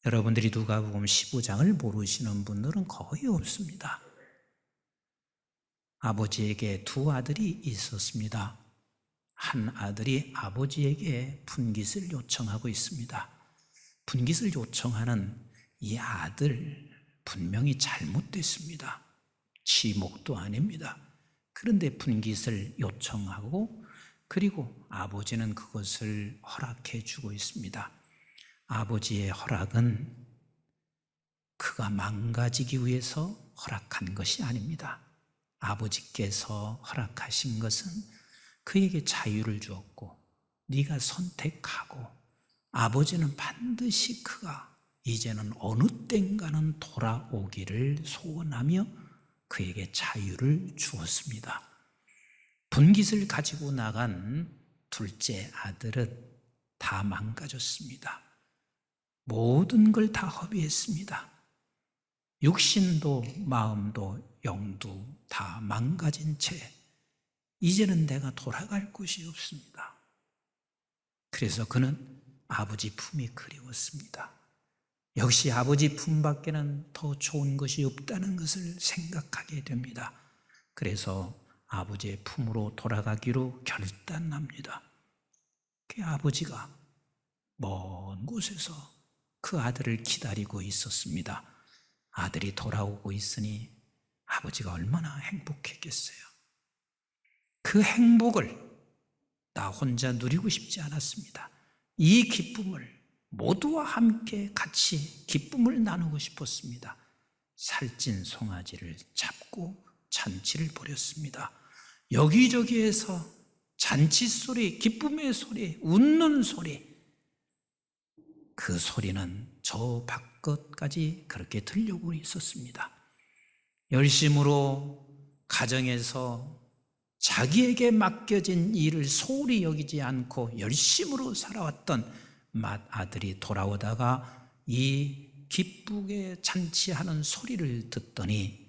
여러분들이 누가복음 15장을 모르시는 분들은 거의 없습니다. 아버지에게 두 아들이 있었습니다. 한 아들이 아버지에게 분깃을 요청하고 있습니다. 분깃을 요청하는 이 아들 분명히 잘못됐습니다. 지목도 아닙니다. 그런데 분깃을 요청하고 그리고 아버지는 그것을 허락해 주고 있습니다. 아버지의 허락은 그가 망가지기 위해서 허락한 것이 아닙니다. 아버지께서 허락하신 것은 그에게 자유를 주었고 네가 선택하고 아버지는 반드시 그가 이제는 어느 땐가는 돌아오기를 소원하며 그에게 자유를 주었습니다. 분깃을 가지고 나간 둘째 아들은 다 망가졌습니다. 모든 걸 다 허비했습니다. 육신도 마음도 영도 다 망가진 채 이제는 내가 돌아갈 곳이 없습니다. 그래서 그는 아버지 품이 그리웠습니다. 역시 아버지 품밖에는 더 좋은 것이 없다는 것을 생각하게 됩니다. 그래서 아버지의 품으로 돌아가기로 결단합니다. 그 아버지가 먼 곳에서 그 아들을 기다리고 있었습니다. 아들이 돌아오고 있으니 아버지가 얼마나 행복했겠어요. 그 행복을 나 혼자 누리고 싶지 않았습니다. 이 기쁨을 모두와 함께 같이 기쁨을 나누고 싶었습니다. 살찐 송아지를 잡고 잔치를 벌였습니다. 여기저기에서 잔치 소리, 기쁨의 소리, 웃는 소리, 그 소리는 저 바깥까지 그렇게 들려오고 있었습니다. 열심으로 가정에서 자기에게 맡겨진 일을 소홀히 여기지 않고 열심으로 살아왔던 맏아들이 돌아오다가 이 기쁘게 잔치하는 소리를 듣더니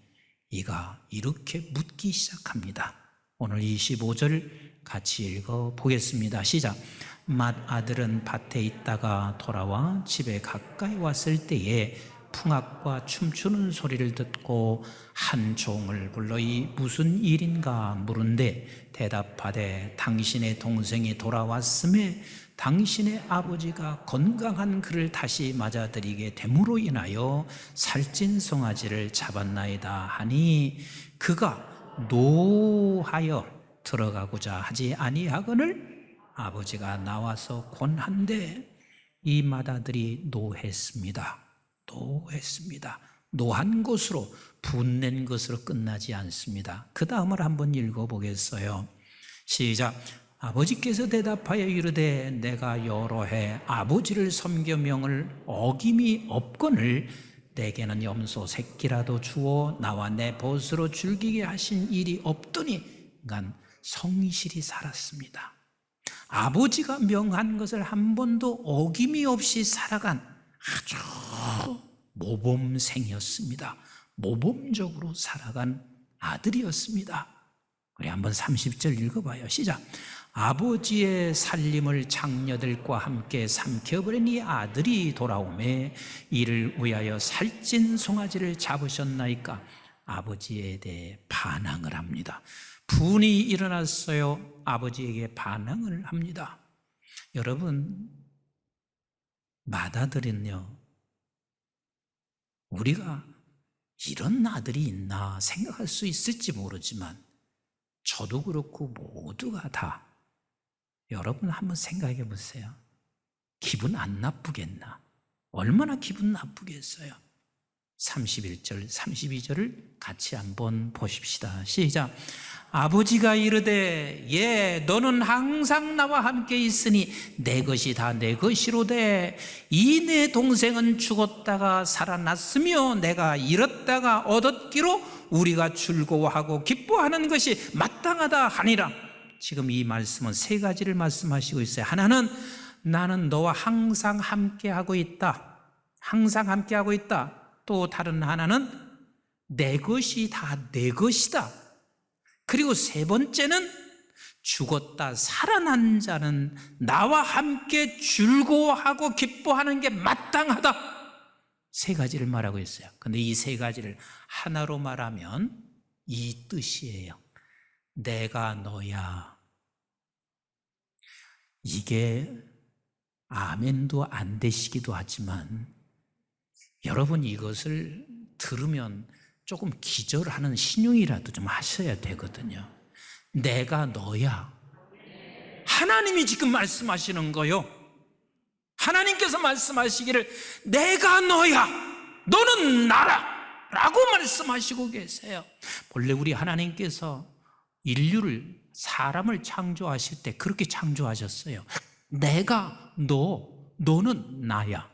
이가 이렇게 묻기 시작합니다. 오늘 25절 같이 읽어보겠습니다. 시작. 맏아들은 밭에 있다가 돌아와 집에 가까이 왔을 때에 풍악과 춤추는 소리를 듣고 한 종을 불러 이 무슨 일인가 물은데 대답하되 당신의 동생이 돌아왔음에 당신의 아버지가 건강한 그를 다시 맞아들이게 됨으로 인하여 살찐 송아지를 잡았나이다 하니 그가 노하여 들어가고자 하지 아니하거늘 아버지가 나와서 권한데 이 맏아들이 노했습니다. 노한 것으로 분낸 것으로 끝나지 않습니다. 그 다음을 한번 읽어보겠어요. 시작. 아버지께서 대답하여 이르되 내가 여러 해 아버지를 섬겨 명을 어김이 없거늘 내게는 염소 새끼라도 주어 나와 내 벗으로 즐기게 하신 일이 없더니 난 성실히 살았습니다. 아버지가 명한 것을 한 번도 어김이 없이 살아간 아주 모범생이었습니다. 모범적으로 살아간 아들이었습니다. 우리 한번 30절 읽어봐요. 시작. 아버지의 살림을 장녀들과 함께 삼켜버린 이 아들이 돌아오매 이를 위하여 살찐 송아지를 잡으셨나이까. 아버지에 대해 반항을 합니다. 분이 일어났어요. 아버지에게 반항을 합니다. 여러분, 맏아들은요, 우리가 이런 아들이 있나 생각할 수 있을지 모르지만 저도 그렇고 모두가 다 여러분 한번 생각해 보세요. 기분 안 나쁘겠나? 얼마나 기분 나쁘겠어요? 31절, 32절을 같이 한번 보십시다. 시작. 아버지가 이르되 예 너는 항상 나와 함께 있으니 내 것이 다 내 것이로되 이 내 동생은 죽었다가 살아났으며 내가 잃었다가 얻었기로 우리가 즐거워하고 기뻐하는 것이 마땅하다 하니라. 지금 이 말씀은 세 가지를 말씀하시고 있어요. 하나는 나는 너와 항상 함께하고 있다. 항상 함께하고 있다. 또 다른 하나는 내 것이 다 내 것이다. 그리고 세 번째는 죽었다 살아난 자는 나와 함께 즐거워하고 기뻐하는 게 마땅하다. 세 가지를 말하고 있어요. 근데 이 세 가지를 하나로 말하면 이 뜻이에요. 내가 너야. 이게 아멘도 안 되시기도 하지만 여러분 이것을 들으면 조금 기절하는 신용이라도 좀 하셔야 되거든요. 내가 너야. 하나님이 지금 말씀하시는 거요. 하나님께서 말씀하시기를 내가 너야, 너는 나라 라고 말씀하시고 계세요. 본래 우리 하나님께서 인류를, 사람을 창조하실 때 그렇게 창조하셨어요. 내가 너는 나야.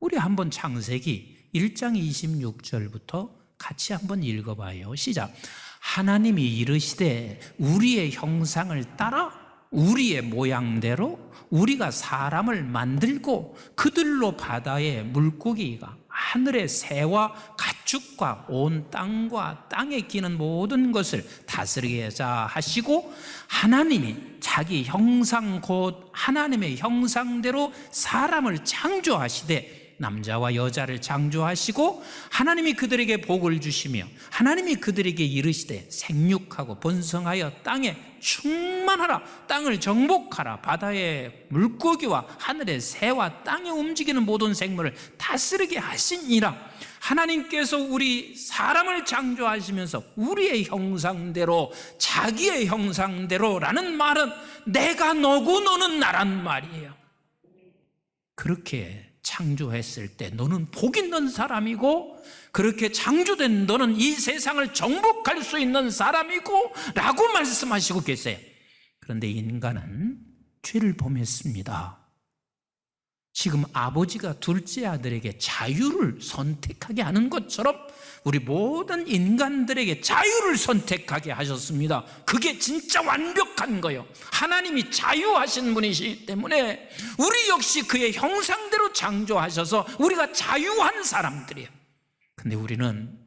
우리 한번 창세기 1장 26절부터 같이 한번 읽어봐요. 시작. 하나님이 이르시되 우리의 형상을 따라 우리의 모양대로 우리가 사람을 만들고 그들로 바다의 물고기가 하늘의 새와 가축과 온 땅과 땅에 기는 모든 것을 다스리게 하자 하시고, 하나님이 자기 형상 곧 하나님의 형상대로 사람을 창조하시되 남자와 여자를 창조하시고 하나님이 그들에게 복을 주시며 하나님이 그들에게 이르시되 생육하고 번성하여 땅에 충만하라, 땅을 정복하라, 바다의 물고기와 하늘의 새와 땅에 움직이는 모든 생물을 다스리게 하시니라. 하나님께서 우리 사람을 창조하시면서 우리의 형상대로, 자기의 형상대로라는 말은 내가 너고 너는 나란 말이에요. 그렇게 창조했을 때 너는 복 있는 사람이고, 그렇게 창조된 너는 이 세상을 정복할 수 있는 사람이고 라고 말씀하시고 계세요. 그런데 인간은 죄를 범했습니다. 지금 아버지가 둘째 아들에게 자유를 선택하게 하는 것처럼 우리 모든 인간들에게 자유를 선택하게 하셨습니다. 그게 진짜 완벽한 거예요. 하나님이 자유하신 분이시기 때문에 우리 역시 그의 형상대로 창조하셔서 우리가 자유한 사람들이에요. 근데 우리는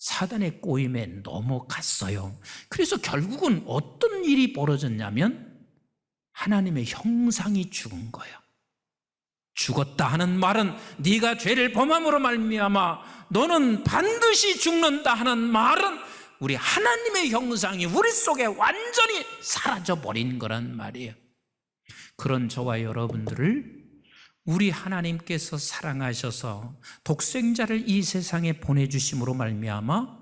사단의 꼬임에 넘어갔어요. 그래서 결국은 어떤 일이 벌어졌냐면 하나님의 형상이 죽은 거예요. 죽었다 하는 말은 네가 죄를 범함으로 말미암아 너는 반드시 죽는다 하는 말은 우리 하나님의 형상이 우리 속에 완전히 사라져버린 거란 말이에요. 그런 저와 여러분들을 우리 하나님께서 사랑하셔서 독생자를 이 세상에 보내주심으로 말미암아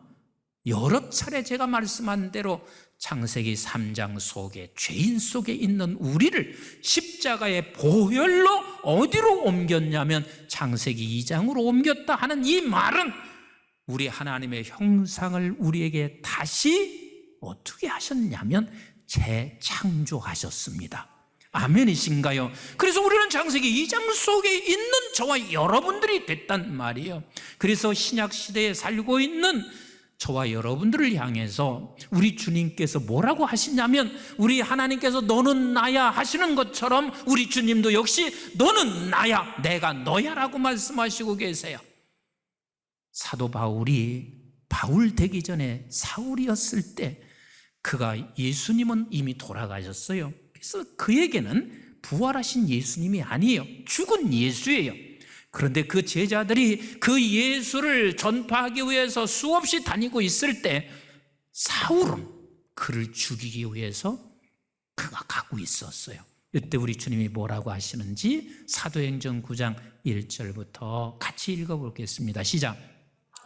여러 차례 제가 말씀한 대로 창세기 3장 속에, 죄인 속에 있는 우리를 십자가의 보혈로 어디로 옮겼냐면 창세기 2장으로 옮겼다 하는 이 말은 우리 하나님의 형상을 우리에게 다시 어떻게 하셨냐면 재창조하셨습니다. 아멘이신가요? 그래서 우리는 창세기 2장 속에 있는 저와 여러분들이 됐단 말이에요. 그래서 신약시대에 살고 있는 저와 여러분들을 향해서 우리 주님께서 뭐라고 하시냐면, 우리 하나님께서 너는 나야 하시는 것처럼 우리 주님도 역시 너는 나야, 내가 너야 라고 말씀하시고 계세요. 사도 바울이 바울 되기 전에 사울이었을 때 그가, 예수님은 이미 돌아가셨어요. 그래서 그에게는 부활하신 예수님이 아니에요. 죽은 예수예요. 그런데 그 제자들이 그 예수를 전파하기 위해서 수없이 다니고 있을 때 사울은 그를 죽이기 위해서 그가 가고 있었어요. 이때 우리 주님이 뭐라고 하시는지 사도행전 9장 1절부터 같이 읽어보겠습니다. 시작.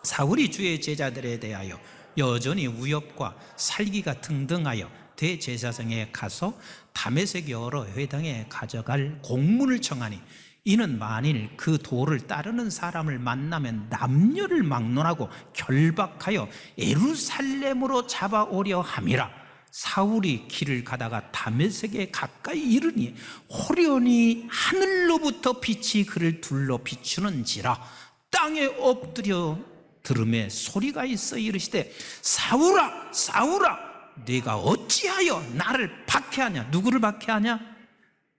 사울이 주의 제자들에 대하여 여전히 위협과 살기가 등등하여 대제사장에 가서 다메섹 여러 회당에 가져갈 공문을 청하니, 이는 만일 그 도를 따르는 사람을 만나면 남녀를 막론하고 결박하여 예루살렘으로 잡아오려 함이라. 사울이 길을 가다가 다메섹에 가까이 이르니 호련히 하늘로부터 빛이 그를 둘러 비추는지라. 땅에 엎드려 들음에 소리가 있어 이르시되 사울아 사울아 네가 어찌하여 나를 박해하냐. 누구를 박해하냐?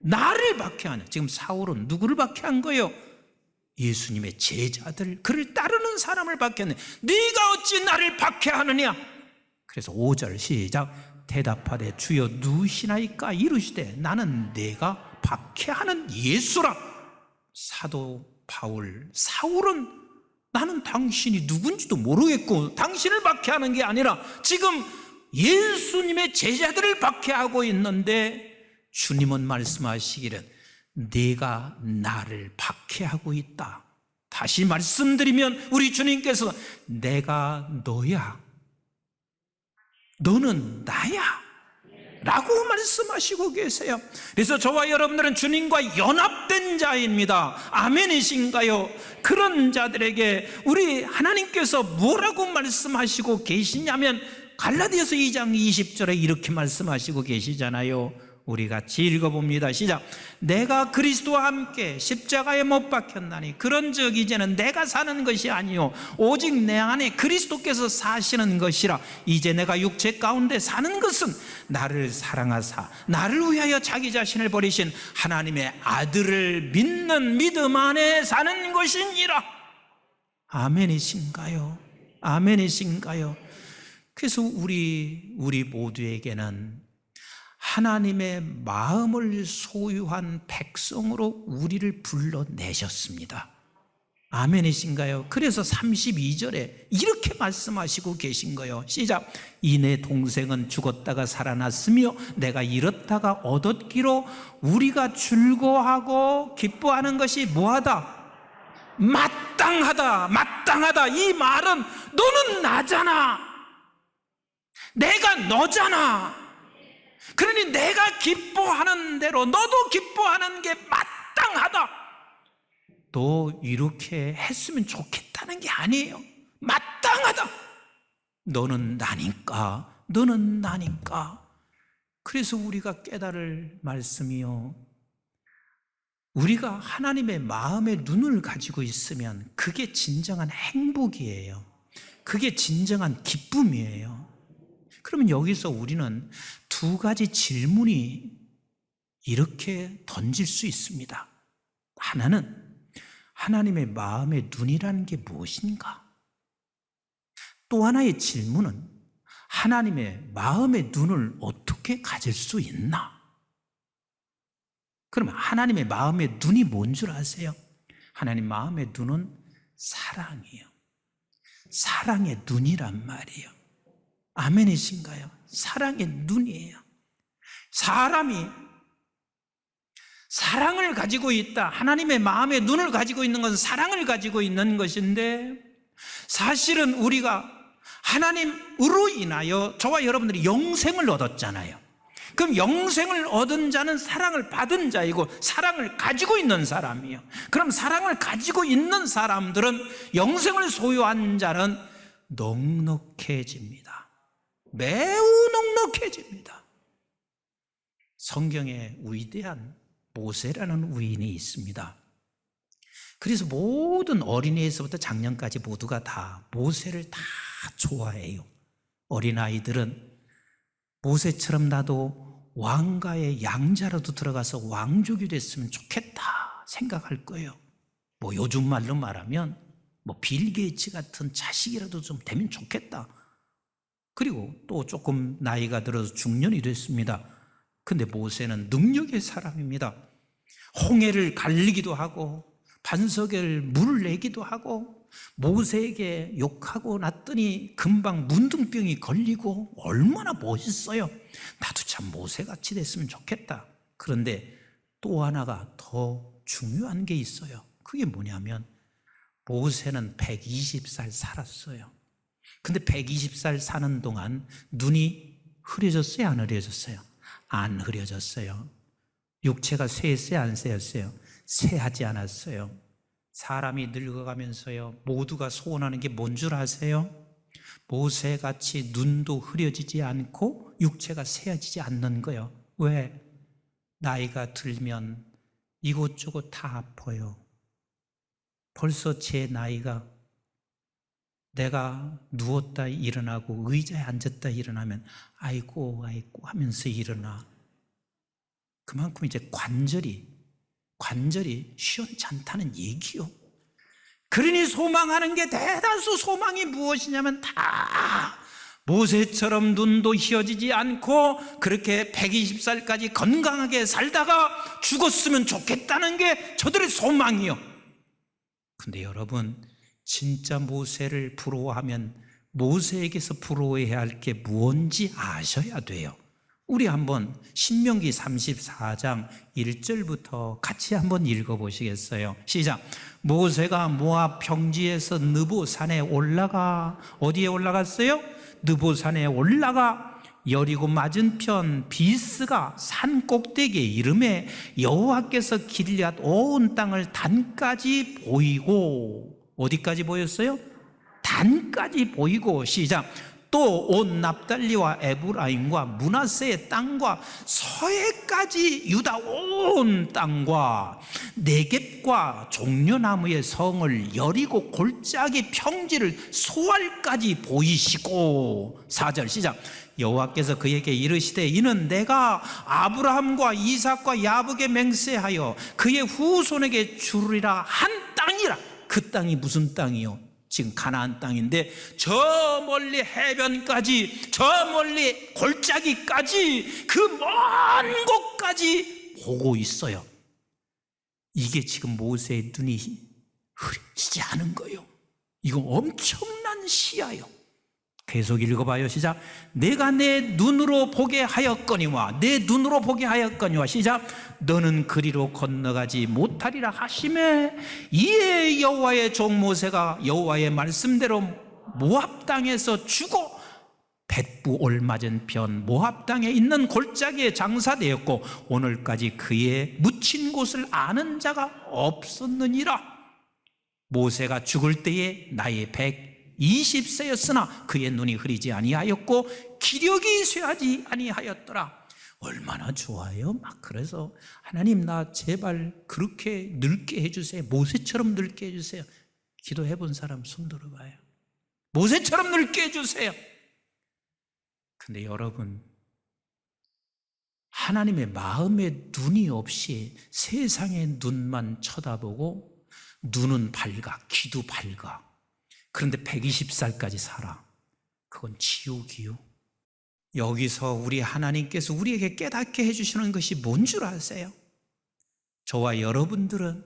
나를 박해하냐. 지금 사울은 누구를 박해한 거예요? 예수님의 제자들, 그를 따르는 사람을 박해하네. 네가 어찌 나를 박해하느냐. 그래서 5절 시작. 대답하되 주여 누구시나이까. 이르시되 나는 내가 박해하는 예수라. 사도 바울, 사울은 나는 당신이 누군지도 모르겠고 당신을 박해하는 게 아니라 지금 예수님의 제자들을 박해하고 있는데 주님은 말씀하시기를 네가 나를 박해하고 있다. 다시 말씀드리면 우리 주님께서 내가 너야, 너는 나야 라고 말씀하시고 계세요. 그래서 저와 여러분들은 주님과 연합된 자입니다. 아멘이신가요? 그런 자들에게 우리 하나님께서 뭐라고 말씀하시고 계시냐면 갈라디아서 2장 20절에 이렇게 말씀하시고 계시잖아요. 우리 같이 읽어봅니다. 시작. 내가 그리스도와 함께 십자가에 못 박혔나니 그런즉 이제는 내가 사는 것이 아니요 오직 내 안에 그리스도께서 사시는 것이라. 이제 내가 육체 가운데 사는 것은 나를 사랑하사 나를 위하여 자기 자신을 버리신 하나님의 아들을 믿는 믿음 안에 사는 것이니라. 아멘이신가요? 아멘이신가요? 그래서 우리 모두에게는 하나님의 마음을 소유한 백성으로 우리를 불러내셨습니다. 아멘이신가요? 그래서 32절에 이렇게 말씀하시고 계신 거예요. 시작. 이내 동생은 죽었다가 살아났으며 내가 잃었다가 얻었기로 우리가 즐거워하고 기뻐하는 것이 뭐하다? 마땅하다. 마땅하다. 이 말은 너는 나잖아, 내가 너잖아. 그러니 내가 기뻐하는 대로 너도 기뻐하는 게 마땅하다. 너 이렇게 했으면 좋겠다는 게 아니에요. 마땅하다. 너는 나니까, 너는 나니까. 그래서 우리가 깨달을 말씀이요, 우리가 하나님의 마음의 눈을 가지고 있으면 그게 진정한 행복이에요. 그게 진정한 기쁨이에요. 그러면 여기서 우리는 두 가지 질문이 이렇게 던질 수 있습니다. 하나는 하나님의 마음의 눈이라는 게 무엇인가? 또 하나의 질문은 하나님의 마음의 눈을 어떻게 가질 수 있나? 그러면 하나님의 마음의 눈이 뭔 줄 아세요? 하나님 마음의 눈은 사랑이에요. 사랑의 눈이란 말이에요. 아멘이신가요? 사랑의 눈이에요. 사람이 사랑을 가지고 있다, 하나님의 마음의 눈을 가지고 있는 것은 사랑을 가지고 있는 것인데, 사실은 우리가 하나님으로 인하여 저와 여러분들이 영생을 얻었잖아요. 그럼 영생을 얻은 자는 사랑을 받은 자이고 사랑을 가지고 있는 사람이에요. 그럼 사랑을 가지고 있는 사람들은, 영생을 소유한 자는 넉넉해집니다. 매우 넉넉해집니다. 성경에 위대한 모세라는 위인이 있습니다. 그래서 모든 어린이에서부터 장년까지 모두가 다 모세를 다 좋아해요. 어린아이들은 모세처럼 나도 왕가의 양자라도 들어가서 왕족이 됐으면 좋겠다 생각할 거예요. 뭐 요즘 말로 말하면 뭐 빌 게이츠 같은 자식이라도 좀 되면 좋겠다. 그리고 또 조금 나이가 들어서 중년이 됐습니다. 근데 모세는 능력의 사람입니다. 홍해를 갈리기도 하고 반석에 물을 내기도 하고, 모세에게 욕하고 났더니 금방 문둥병이 걸리고, 얼마나 멋있어요. 나도 참 모세같이 됐으면 좋겠다. 그런데 또 하나가 더 중요한 게 있어요. 그게 뭐냐면 모세는 120살 살았어요. 근데 120살 사는 동안 눈이 흐려졌어요? 안 흐려졌어요? 안 흐려졌어요. 육체가 쇠했어요? 안 쇠했어요? 쇠하지 않았어요. 사람이 늙어가면서요, 모두가 소원하는 게 뭔 줄 아세요? 모세같이 눈도 흐려지지 않고 육체가 쇠해지지 않는 거예요. 왜? 나이가 들면 이곳저곳 다 아파요. 벌써 제 나이가, 내가 누웠다 일어나고 의자에 앉았다 일어나면 아이고 아이고 하면서 일어나. 그만큼 이제 관절이 시원찮다는 얘기요. 그러니 소망하는 게, 대다수 소망이 무엇이냐면 다 모세처럼 눈도 휘어지지 않고 그렇게 120살까지 건강하게 살다가 죽었으면 좋겠다는 게 저들의 소망이요. 근데 여러분, 진짜 모세를 부러워하면 모세에게서 부러워해야 할 게 무언지 아셔야 돼요. 우리 한번 신명기 34장 1절부터 같이 한번 읽어보시겠어요? 시작. 모세가 모압 평지에서 느보산에 올라가, 어디에 올라갔어요? 느보산에 올라가 여리고 맞은편 비스가 산 꼭대기에 이름에 여호와께서 길앗 온 땅을 단까지 보이고, 어디까지 보였어요? 단까지 보이고, 시작. 또 온 납달리와 에브라임과 므낫세의 땅과 서해까지 유다 온 땅과 네겝과 종려나무의 성을 여리고 골짜기 평지를 소알까지 보이시고, 4절 시작. 여호와께서 그에게 이르시되 이는 내가 아브라함과 이삭과 야곱에게 맹세하여 그의 후손에게 주리라 한 땅이라. 그 땅이 무슨 땅이요? 지금 가나안 땅인데 저 멀리 해변까지, 저 멀리 골짜기까지, 그 먼 곳까지 보고 있어요. 이게 지금 모세의 눈이 흐려지지 않은 거예요. 이거 엄청난 시야요. 계속 읽어봐요. 시작. 내가 내 눈으로 보게 하였거니와, 내 눈으로 보게 하였거니와, 시작. 너는 그리로 건너가지 못하리라 하시매 이에 여호와의 종 모세가 여호와의 말씀대로 모압 땅에서 죽어 벳부 올 맞은편 모압 땅에 있는 골짜기에 장사되었고 오늘까지 그의 묻힌 곳을 아는 자가 없었느니라. 모세가 죽을 때에 나이 120세였으나 그의 눈이 흐리지 아니하였고 기력이 쇠하지 아니하였더라. 얼마나 좋아요. 막 그래서 하나님 나 제발 그렇게 늙게 해주세요. 모세처럼 늙게 해주세요. 기도해 본 사람 손 들어봐요. 모세처럼 늙게 해주세요. 근데 여러분, 하나님의 마음에 눈이 없이 세상의 눈만 쳐다보고 눈은 밝아, 귀도 밝아. 그런데 120살까지 살아. 그건 지옥이요. 여기서 우리 하나님께서 우리에게 깨닫게 해주시는 것이 뭔 줄 아세요? 저와 여러분들은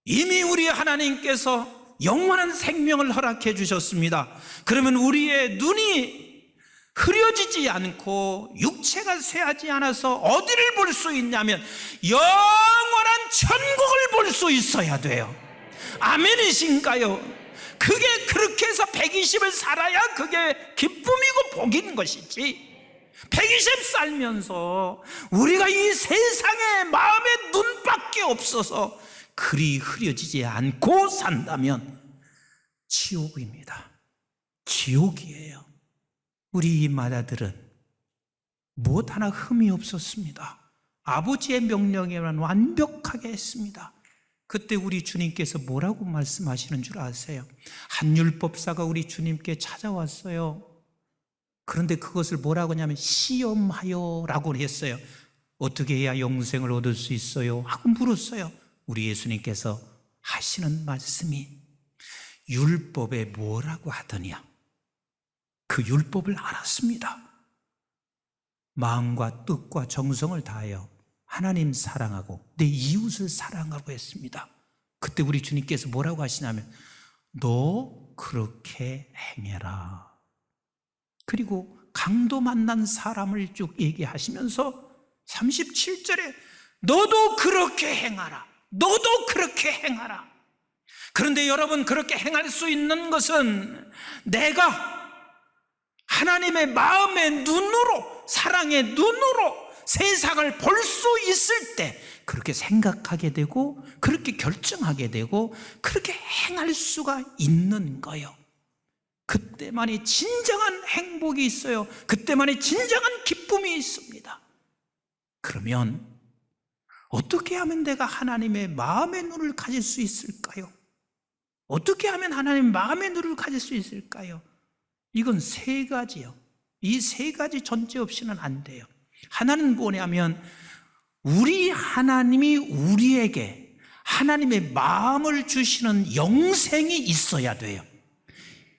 이미 우리 하나님께서 영원한 생명을 허락해 주셨습니다. 그러면 우리의 눈이 흐려지지 않고 육체가 쇠하지 않아서 어디를 볼 수 있냐면 영원한 천국을 볼 수 있어야 돼요. 아멘이신가요? 그게 그렇게 해서 120을 살아야 그게 기쁨이고 복인 것이지, 120 살면서 우리가 이 세상에 마음의 눈밖에 없어서 그리 흐려지지 않고 산다면 지옥입니다. 지옥이에요. 우리 이 마다들은 무엇 하나 흠이 없었습니다. 아버지의 명령에만 완벽하게 했습니다. 그때 우리 주님께서 뭐라고 말씀하시는 줄 아세요? 한 율법사가 우리 주님께 찾아왔어요. 그런데 그것을 뭐라고 하냐면 시험하여 라고 했어요. 어떻게 해야 영생을 얻을 수 있어요? 하고 물었어요. 우리 예수님께서 하시는 말씀이 율법에 뭐라고 하더냐? 그 율법을 알았습니다. 마음과 뜻과 정성을 다하여 하나님 사랑하고 내 이웃을 사랑하고 했습니다. 그때 우리 주님께서 뭐라고 하시냐면 너 그렇게 행해라. 그리고 강도 만난 사람을 쭉 얘기하시면서 37절에 너도 그렇게 행하라. 너도 그렇게 행하라. 그런데 여러분, 그렇게 행할 수 있는 것은 내가 하나님의 마음의 눈으로, 사랑의 눈으로 세상을 볼 수 있을 때 그렇게 생각하게 되고 그렇게 결정하게 되고 그렇게 행할 수가 있는 거예요. 그때만이 진정한 행복이 있어요. 그때만이 진정한 기쁨이 있습니다. 그러면 어떻게 하면 내가 하나님의 마음의 눈을 가질 수 있을까요? 어떻게 하면 하나님의 마음의 눈을 가질 수 있을까요? 이건 세 가지요. 이 세 가지 전제 없이는 안 돼요. 하나는 뭐냐면 우리 하나님이 우리에게 하나님의 마음을 주시는 영생이 있어야 돼요.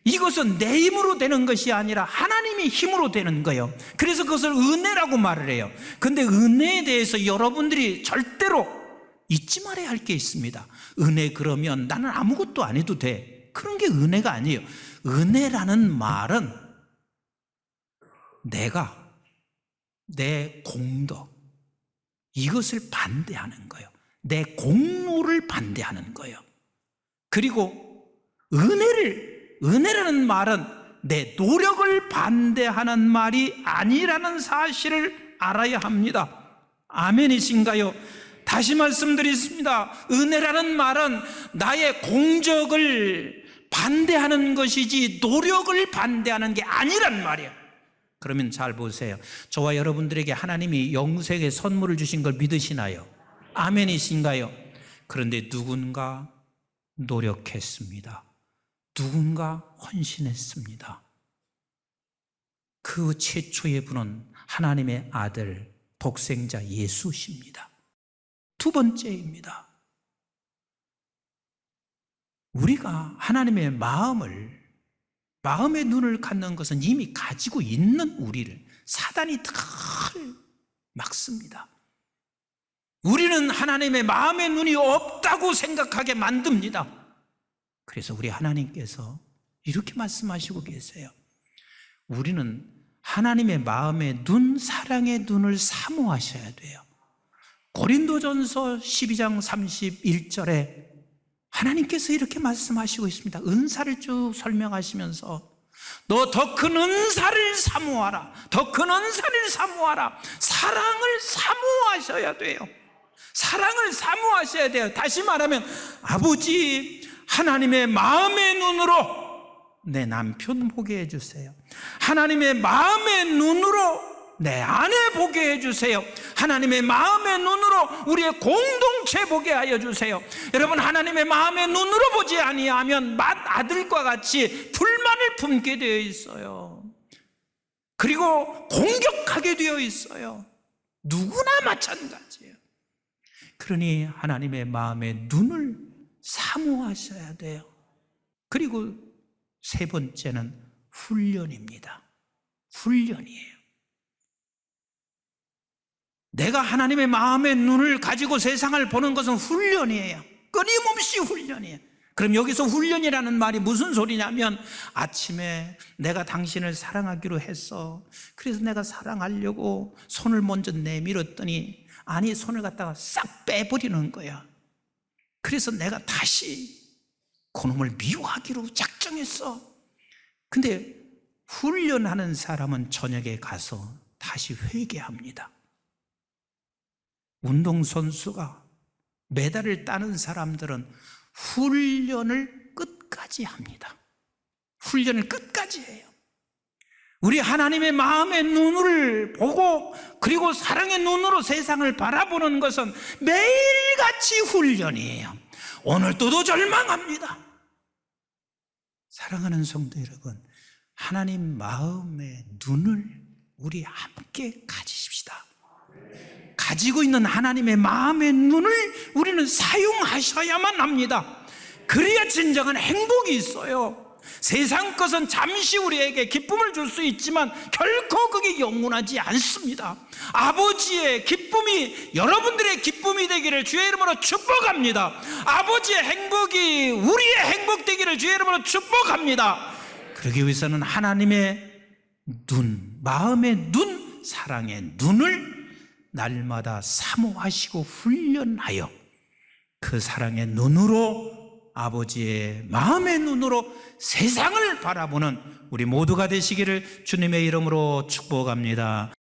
이것은 내 힘으로 되는 것이 아니라 하나님의 힘으로 되는 거예요. 그래서 그것을 은혜라고 말을 해요. 근데 은혜에 대해서 여러분들이 절대로 잊지 말아야 할 게 있습니다. 은혜 그러면 나는 아무것도 안 해도 돼. 그런 게 은혜가 아니에요. 은혜라는 말은 내가 내 공덕, 이것을 반대하는 거예요. 내 공로를 반대하는 거예요. 그리고 은혜라는 말은 내 노력을 반대하는 말이 아니라는 사실을 알아야 합니다. 아멘이신가요? 다시 말씀드리겠습니다. 은혜라는 말은 나의 공적을 반대하는 것이지 노력을 반대하는 게 아니란 말이에요. 그러면 잘 보세요. 저와 여러분들에게 하나님이 영생의 선물을 주신 걸 믿으시나요? 아멘이신가요? 그런데 누군가 노력했습니다. 누군가 헌신했습니다. 그 최초의 분은 하나님의 아들 독생자 예수십니다. 두 번째입니다. 우리가 하나님의 마음의 눈을 갖는 것은 이미 가지고 있는 우리를 사단이 늘 막습니다. 우리는 하나님의 마음의 눈이 없다고 생각하게 만듭니다. 그래서 우리 하나님께서 이렇게 말씀하시고 계세요. 우리는 하나님의 마음의 눈, 사랑의 눈을 사모하셔야 돼요. 고린도전서 12장 31절에 하나님께서 이렇게 말씀하시고 있습니다. 은사를 쭉 설명하시면서 너 더 큰 은사를 사모하라. 더 큰 은사를 사모하라. 사랑을 사모하셔야 돼요. 사랑을 사모하셔야 돼요. 다시 말하면 아버지 하나님의 마음의 눈으로 내 남편 보게 해주세요. 하나님의 마음의 눈으로 내 아내 보게 해주세요. 하나님의 마음의 눈으로 우리의 공동체 보게 하여 주세요. 여러분, 하나님의 마음의 눈으로 보지 아니하면 맏아들과 같이 불만을 품게 되어 있어요. 그리고 공격하게 되어 있어요. 누구나 마찬가지예요. 그러니 하나님의 마음의 눈을 사모하셔야 돼요. 그리고 세 번째는 훈련입니다. 훈련이에요. 내가 하나님의 마음의 눈을 가지고 세상을 보는 것은 훈련이에요. 끊임없이 훈련이에요. 그럼 여기서 훈련이라는 말이 무슨 소리냐면, 아침에 내가 당신을 사랑하기로 했어. 그래서 내가 사랑하려고 손을 먼저 내밀었더니 아니, 손을 갖다가 싹 빼버리는 거야. 그래서 내가 다시 그놈을 미워하기로 작정했어. 근데 훈련하는 사람은 저녁에 가서 다시 회개합니다. 운동선수가 메달을 따는 사람들은 훈련을 끝까지 합니다. 훈련을 끝까지 해요. 우리 하나님의 마음의 눈을 보고 그리고 사랑의 눈으로 세상을 바라보는 것은 매일같이 훈련이에요. 오늘도도 절망합니다. 사랑하는 성도 여러분, 하나님 마음의 눈을 우리 함께 가지십시다. 가지고 있는 하나님의 마음의 눈을 우리는 사용하셔야만 합니다. 그래야 진정한 행복이 있어요. 세상 것은 잠시 우리에게 기쁨을 줄 수 있지만 결코 그게 영원하지 않습니다. 아버지의 기쁨이 여러분들의 기쁨이 되기를 주의 이름으로 축복합니다. 아버지의 행복이 우리의 행복 되기를 주의 이름으로 축복합니다. 그러기 위해서는 하나님의 눈, 마음의 눈, 사랑의 눈을 날마다 사모하시고 훈련하여 그 사랑의 눈으로, 아버지의 마음의 눈으로 세상을 바라보는 우리 모두가 되시기를 주님의 이름으로 축복합니다.